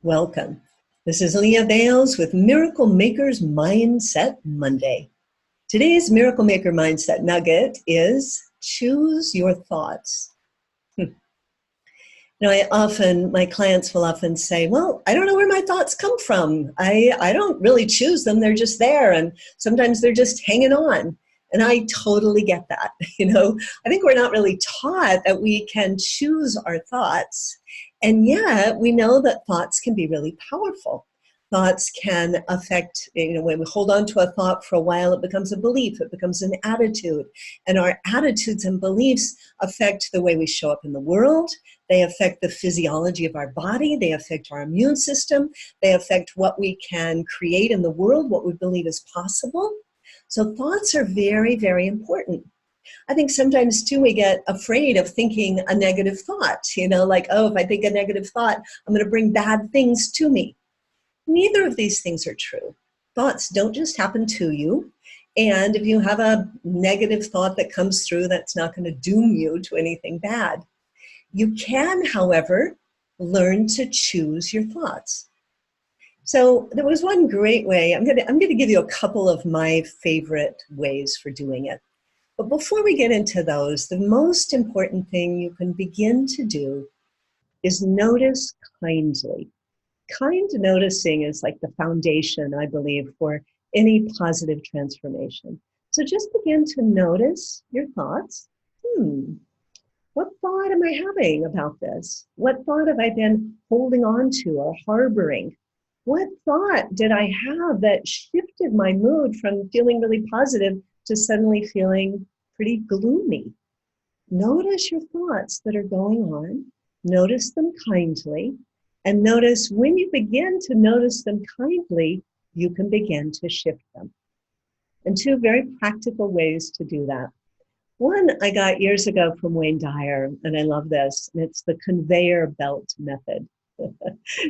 Welcome. This is Leah Bales with Miracle Makers Mindset Monday. Today's Miracle Maker Mindset Nugget is choose your thoughts. My clients will often say, well, I don't know where my thoughts come from. I don't really choose them. They're just there. And sometimes they're just hanging on. And I totally get that. I think we're not really taught that we can choose our thoughts. And yet we know that thoughts can be really powerful. Thoughts can affect, when we hold on to a thought for a while, it becomes a belief, it becomes an attitude. And our attitudes and beliefs affect the way we show up in the world. They affect the physiology of our body. They affect our immune system. They affect what we can create in the world, what we believe is possible. So thoughts are very, very important. I think sometimes too we get afraid of thinking a negative thought, like, oh, if I think a negative thought, I'm going to bring bad things to me. Neither of these things are true. Thoughts don't just happen to you. And if you have a negative thought that comes through, that's not going to doom you to anything bad. You can, however, learn to choose your thoughts. So there was one great way. I'm going to give you a couple of my favorite ways for doing it. But before we get into those, the most important thing you can begin to do is notice kindly. Kind noticing is like the foundation, I believe, for any positive transformation. So just begin to notice your thoughts. What thought am I having about this? What thought have I been holding on to or harboring? What thought did I have that shifted my mood from feeling really positive to suddenly feeling pretty gloomy? Notice your thoughts that are going on. Notice them kindly. And notice when you begin to notice them kindly, you can begin to shift them. And two very practical ways to do that. One I got years ago from Wayne Dyer, and I love this, and it's the conveyor belt method.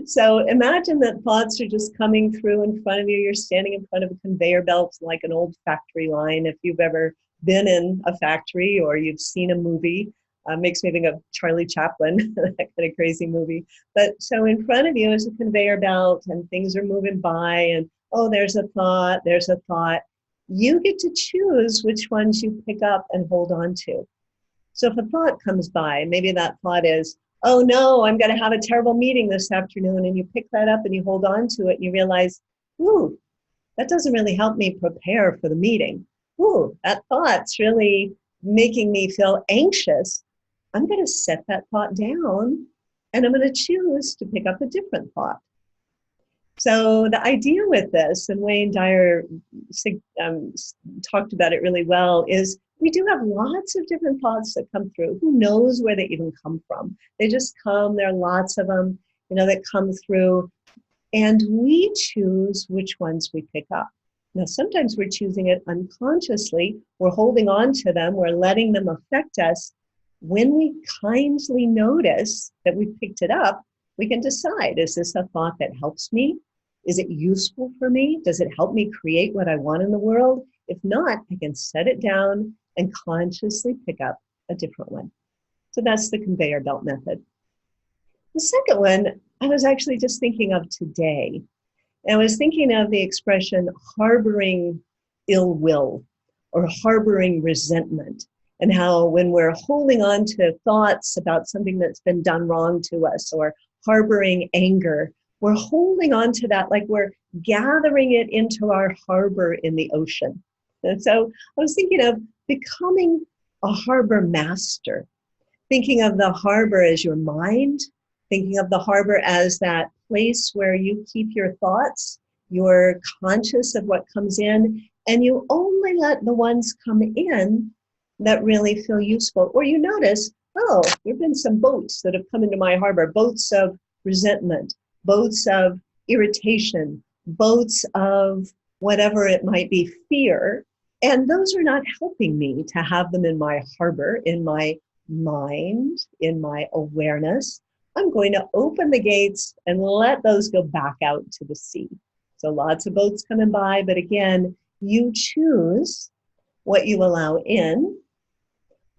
So imagine that thoughts are just coming through in front of you. You're standing in front of a conveyor belt like an old factory line. If you've ever been in a factory or you've seen a movie, makes me think of Charlie Chaplin, that kind of crazy movie. But so in front of you is a conveyor belt and things are moving by and, oh, there's a thought, there's a thought. You get to choose which ones you pick up and hold on to. So if a thought comes by, maybe that thought is, oh no, I'm going to have a terrible meeting this afternoon, and you pick that up and you hold on to it and you realize, ooh, that doesn't really help me prepare for the meeting. Ooh, that thought's really making me feel anxious. I'm going to set that thought down and I'm going to choose to pick up a different thought. So the idea with this, and Wayne Dyer talked about it really well, is we do have lots of different thoughts that come through. Who knows where they even come from? They just come. There are lots of them, that come through. And we choose which ones we pick up. Now, sometimes we're choosing it unconsciously. We're holding on to them. We're letting them affect us. When we kindly notice that we picked it up, we can decide, is this a thought that helps me? Is it useful for me? Does it help me create what I want in the world? If not, I can set it down and consciously pick up a different one. So that's the conveyor belt method. The second one, I was actually just thinking of today. And I was thinking of the expression harboring ill will or harboring resentment, and how when we're holding on to thoughts about something that's been done wrong to us or harboring anger, we're holding on to that like we're gathering it into our harbor in the ocean. And so I was thinking of becoming a harbor master, thinking of the harbor as your mind, thinking of the harbor as that place where you keep your thoughts, you're conscious of what comes in, and you only let the ones come in that really feel useful. Or you notice, oh, there have been some boats that have come into my harbor, boats of resentment, boats of irritation, boats of whatever it might be, fear. And those are not helping me to have them in my harbor, in my mind, in my awareness. I'm going to open the gates and let those go back out to the sea. So lots of boats coming by, but again, you choose what you allow in,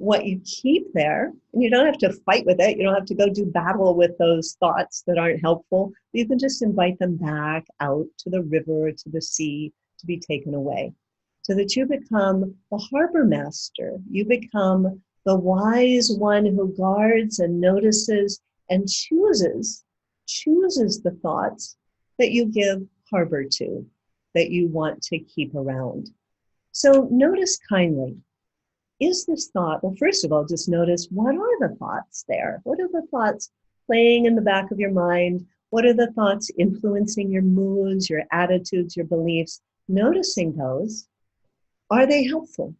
What you keep there, and you don't have to fight with it, you don't have to go do battle with those thoughts that aren't helpful. You can just invite them back out to the river, to the sea, to be taken away. So that you become the harbor master. You become the wise one who guards and notices and chooses the thoughts that you give harbor to, that you want to keep around. So notice kindly, is this thought, well, first of all, just notice, what are the thoughts there? What are the thoughts playing in the back of your mind? What are the thoughts influencing your moods, your attitudes, your beliefs? Noticing those, are they helpful?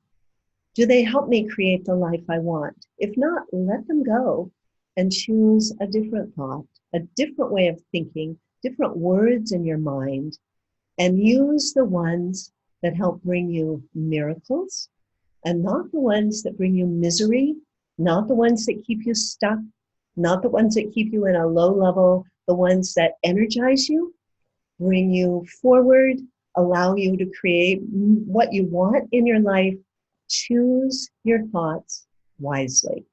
Do they help me create the life I want? If not, let them go and choose a different thought, a different way of thinking, different words in your mind, and use the ones that help bring you miracles, and not the ones that bring you misery, not the ones that keep you stuck, not the ones that keep you in a low level, the ones that energize you, bring you forward, allow you to create what you want in your life. Choose your thoughts wisely.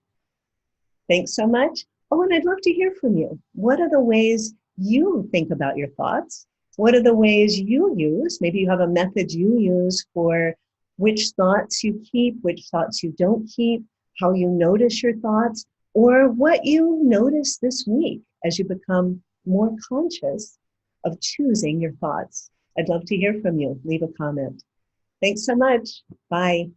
Thanks so much. Oh, and I'd love to hear from you. What are the ways you think about your thoughts? What are the ways you use? Maybe you have a method you use for which thoughts you keep, which thoughts you don't keep, how you notice your thoughts, or what you notice this week as you become more conscious of choosing your thoughts. I'd love to hear from you. Leave a comment. Thanks so much. Bye.